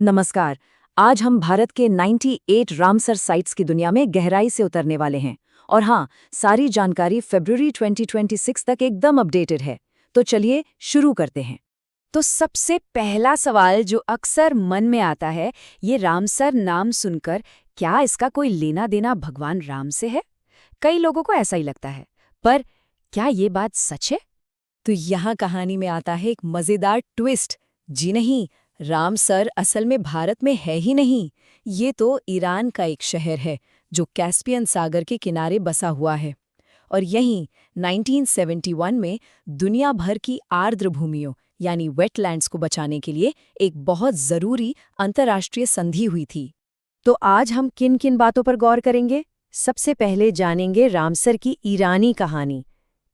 नमस्कार। आज हम भारत के 98 रामसर साइट्स की दुनिया में गहराई से उतरने वाले हैं। और हाँ, सारी जानकारी फरवरी 2026 तक एकदम अपडेटेड है। तो चलिए शुरू करते हैं। तो सबसे पहला सवाल जो अक्सर मन में आता है, ये रामसर नाम सुनकर क्या इसका कोई लेना देना भगवान राम से है? कई लोगों को ऐसा ही लगता है, पर क्या ये बात सच है? तो यहाँ कहानी में आता है एक मज़ेदार ट्विस्ट। जी नहीं, रामसर असल में भारत में है ही नहीं। ये तो ईरान का एक शहर है जो कैस्पियन सागर के किनारे बसा हुआ है। और यहीं 1971 में दुनिया भर की आर्द्र भूमियों यानी वेटलैंड्स को बचाने के लिए एक बहुत ज़रूरी अंतर्राष्ट्रीय संधि हुई थी। तो आज हम किन किन बातों पर गौर करेंगे? सबसे पहले जानेंगे रामसर की ईरानी कहानी।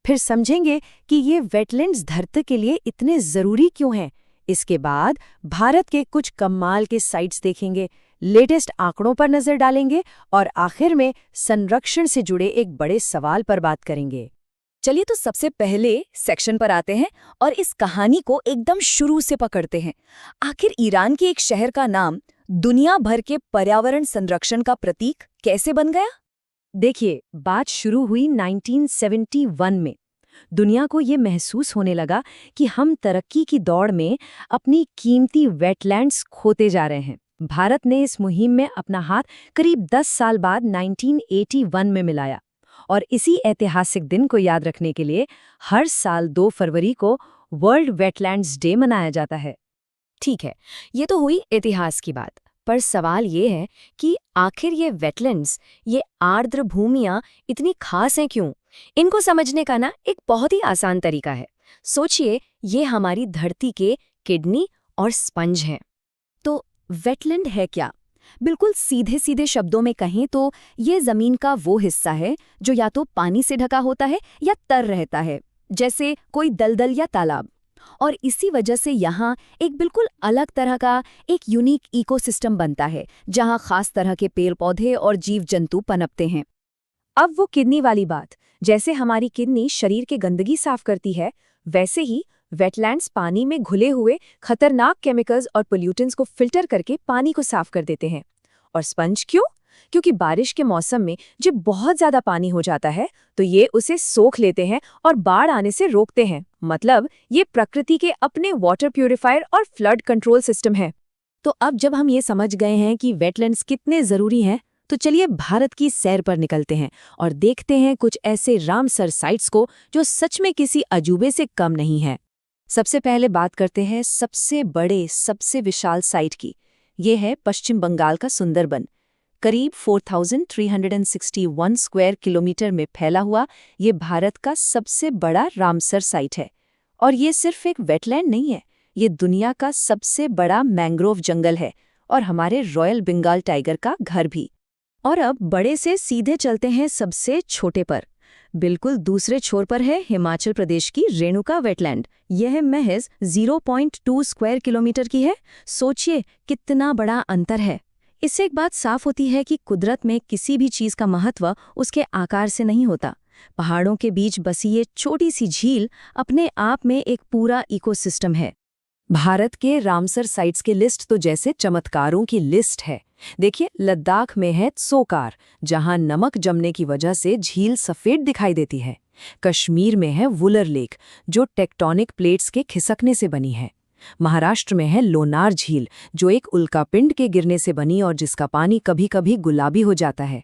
फिर समझेंगे कि ये वेटलैंड्स धरती के लिए इतने ज़रूरी क्यों हैं। इसके बाद भारत के कुछ कमाल के साइट्स देखेंगे, लेटेस्ट आंकड़ों पर नज़र डालेंगे और आखिर में संरक्षण से जुड़े एक बड़े सवाल पर बात करेंगे। चलिए तो सबसे पहले सेक्शन पर आते हैं और इस कहानी को एकदम शुरू से पकड़ते हैं। आखिर ईरान के एक शहर का नाम दुनिया भर के पर्यावरण संरक्षण का प्रतीक कैसे बन गया? देखिए, बात शुरू हुई 1971 में। दुनिया को ये महसूस होने लगा कि हम तरक्की की दौड़ में अपनी कीमती वेटलैंड्स खोते जा रहे हैं। भारत ने इस मुहिम में अपना हाथ करीब 10 साल बाद 1981 में मिलाया। और इसी ऐतिहासिक दिन को याद रखने के लिए हर साल 2 फरवरी को वर्ल्ड वेटलैंड्स डे मनाया जाता है। ठीक है, ये तो हुई इतिहास की बात, पर सवाल ये है कि आखिर ये वेटलैंड्स, ये आर्द्र भूमियां इतनी खास हैं क्यों? इनको समझने का ना एक बहुत ही आसान तरीका है। सोचिए, ये हमारी धरती के किडनी और स्पंज हैं। तो वेटलैंड है क्या? बिल्कुल सीधे सीधे शब्दों में कहें तो ये जमीन का वो हिस्सा है जो या तो पानी से ढका होता है या तर रहता है, जैसे कोई दलदल या तालाब। और इसी वजह से यहाँ एक बिल्कुल अलग तरह का एक यूनिक इकोसिस्टम बनता है, जहाँ खास तरह के पेड़ पौधे और जीव जंतु पनपते हैं। अब वो किडनी वाली बात, जैसे हमारी किडनी शरीर के गंदगी साफ करती है, वैसे ही वेटलैंड्स पानी में घुले हुए खतरनाक केमिकल्स और पोल्यूटेंट्स को फिल्टर करके पानी को साफ कर देते हैं। और स्पंज क्यों? क्योंकि बारिश के मौसम में जब बहुत ज्यादा पानी हो जाता है तो ये उसे सोख लेते हैं और बाढ़ आने से रोकते हैं। मतलब ये प्रकृति के अपने वाटर प्यूरिफायर और फ्लड कंट्रोल सिस्टम है। तो अब जब हम ये समझ गए हैं कि वेटलैंड्स कितने जरूरी हैं, तो चलिए भारत की सैर पर निकलते हैं और देखते हैं कुछ ऐसे रामसर साइट्स को जो सच में किसी अजूबे से कम नहीं है। सबसे पहले बात करते हैं सबसे बड़े, सबसे विशाल साइट की। ये है पश्चिम बंगाल का सुंदरबन। करीब 4,361 स्क्वायर किलोमीटर में फैला हुआ ये भारत का सबसे बड़ा रामसर साइट है। और ये सिर्फ एक वेटलैंड नहीं है, ये दुनिया का सबसे बड़ा मैंग्रोव जंगल है और हमारे रॉयल बंगाल टाइगर का घर भी। और अब बड़े से सीधे चलते हैं सबसे छोटे पर। बिल्कुल दूसरे छोर पर है हिमाचल प्रदेश की रेणुका वेटलैंड। यह महज 0.2 स्क्वायर किलोमीटर की है। सोचिए कितना बड़ा अंतर है। इससे एक बात साफ होती है कि कुदरत में किसी भी चीज का महत्व उसके आकार से नहीं होता। पहाड़ों के बीच बसी ये छोटी सी झील अपने आप में एक पूरा इकोसिस्टम है। भारत के रामसर साइट्स की लिस्ट तो जैसे चमत्कारों की लिस्ट है। देखिए, लद्दाख में है त्सोकार, जहां नमक जमने की वजह से झील सफेद दिखाई देती है। कश्मीर में है वुलर लेक, जो टेक्टोनिक प्लेट्स के खिसकने से बनी है। महाराष्ट्र में है लोनार झील, जो एक उल्कापिंड के गिरने से बनी और जिसका पानी कभी-कभी गुलाबी हो जाता है।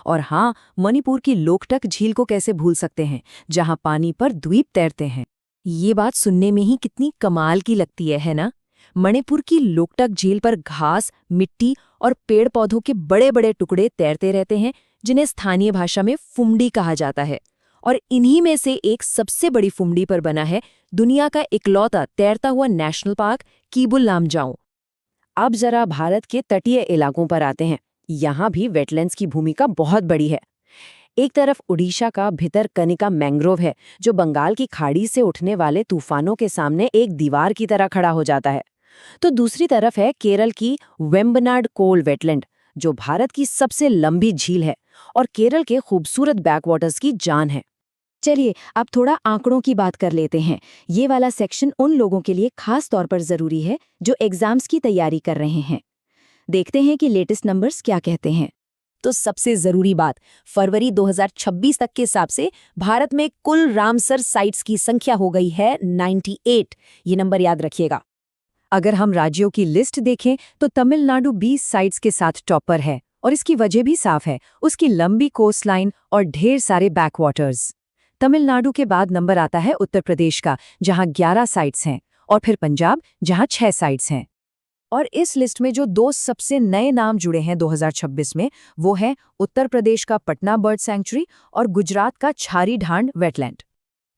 और हाँ, मणिपुर की लोकटक झील को कैसे भूल सकते हैं, जहां पानी पर द्वीप तैरते हैं। ये बात सुनने में ही कितनी कमाल की लगती है ना? मणिपुर की लोकटक झील पर घास, मिट्टी और पेड़ पौधों के बड़े बड़े टुकड़े तैरते रहते हैं, जिन्हें स्थानीय भाषा में फुमडी कहा जाता है। और इन्हीं में से एक सबसे बड़ी फुमडी पर बना है दुनिया का इकलौता तैरता हुआ नेशनल पार्क कीबुल लामजाओ। अब जरा भारत के तटीय इलाकों पर आते हैं। यहाँ भी वेटलैंड्स की भूमिका बहुत बड़ी है। एक तरफ उड़ीसा का भितरकनिका मैंग्रोव है, जो बंगाल की खाड़ी से उठने वाले तूफानों के सामने एक दीवार की तरह खड़ा हो जाता है। तो दूसरी तरफ है केरल की वेम्बनाड कोल वेटलैंड, जो भारत की सबसे लंबी झील है और केरल के खूबसूरत बैकवाटर्स की जान है। चलिए अब थोड़ा आंकड़ों की बात कर लेते हैं। ये वाला सेक्शन उन लोगों के लिए खास तौर पर जरूरी है जो एग्जाम्स की तैयारी कर रहे हैं। देखते हैं कि लेटेस्ट नंबर्स क्या कहते हैं। तो सबसे जरूरी बात, फरवरी 2026 तक के हिसाब से भारत में कुल रामसर साइट्स की संख्या हो गई है 98। ये नंबर याद रखिएगा। अगर हम राज्यों की लिस्ट देखें तो तमिलनाडु 20 साइट्स के साथ टॉपर है, और इसकी वजह भी साफ है, उसकी लंबी कोस्ट लाइन और ढेर सारे बैकवाटर्स। तमिलनाडु के बाद नंबर आता है उत्तर प्रदेश का, जहां 11 साइट्स हैं, और फिर पंजाब, जहां 6 साइट्स हैं। और इस लिस्ट में जो 2 सबसे नए नाम जुड़े हैं 2026 में, वो हैं उत्तर प्रदेश का पटना बर्ड सैंक्चुरी और गुजरात का छारी ढांड वेटलैंड।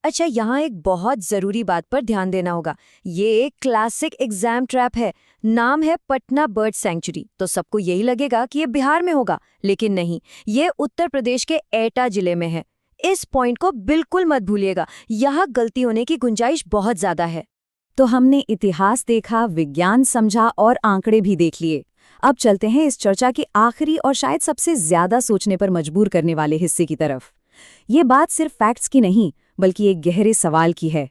अच्छा, यहाँ एक बहुत जरूरी बात पर ध्यान देना होगा। ये एक क्लासिक एग्जाम ट्रैप है। नाम है पटना बर्ड सैंक्चुरी, तो सबको यही लगेगा कि ये बिहार में होगा, लेकिन नहीं, ये उत्तर प्रदेश के एटा जिले में है। इस पॉइंट को बिल्कुल मत भूलिएगा, यहाँ गलती होने की गुंजाइश बहुत ज्यादा है। तो हमने इतिहास देखा, विज्ञान समझा और आंकड़े भी देख लिए। अब चलते हैं इस चर्चा के आखिरी और शायद सबसे ज्यादा सोचने पर मजबूर करने वाले हिस्से की तरफ। ये बात सिर्फ फैक्ट्स की नहीं, बल्कि एक गहरे सवाल की है।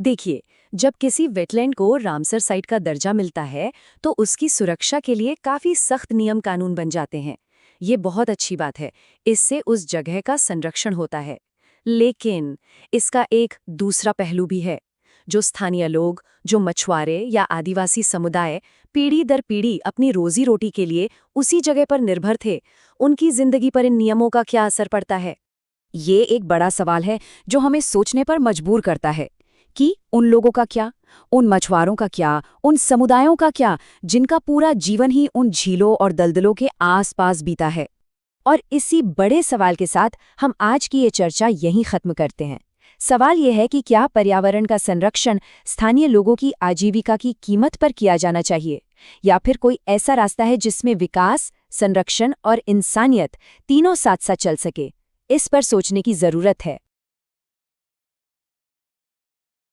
देखिए, जब किसी वेटलैंड को रामसर साइट का दर्जा मिलता है, तो उसकी सुरक्षा के लिए काफी सख्त नियम कानून बन जाते हैं। ये बहुत अच्छी बात है, इससे उस जगह का संरक्षण होता है। लेकिन इसका एक दूसरा पहलू भी है। जो स्थानीय लोग, जो मछुआरे या आदिवासी समुदाय पीढ़ी दर पीढ़ी अपनी रोजी रोटी के लिए उसी जगह पर निर्भर थे, उनकी जिंदगी पर इन नियमों का क्या असर पड़ता है? ये एक बड़ा सवाल है जो हमें सोचने पर मजबूर करता है कि उन लोगों का क्या, उन मछुआरों का क्या, उन समुदायों का क्या, जिनका पूरा जीवन ही उन झीलों और दलदलों के आसपास बीता है। और इसी बड़े सवाल के साथ हम आज की ये चर्चा यहीं खत्म करते हैं। सवाल यह है कि क्या पर्यावरण का संरक्षण स्थानीय लोगों की आजीविका की कीमत पर किया जाना चाहिए, या फिर कोई ऐसा रास्ता है जिसमें विकास, संरक्षण और इंसानियत तीनों साथ साथ चल सके? इस पर सोचने की जरूरत है।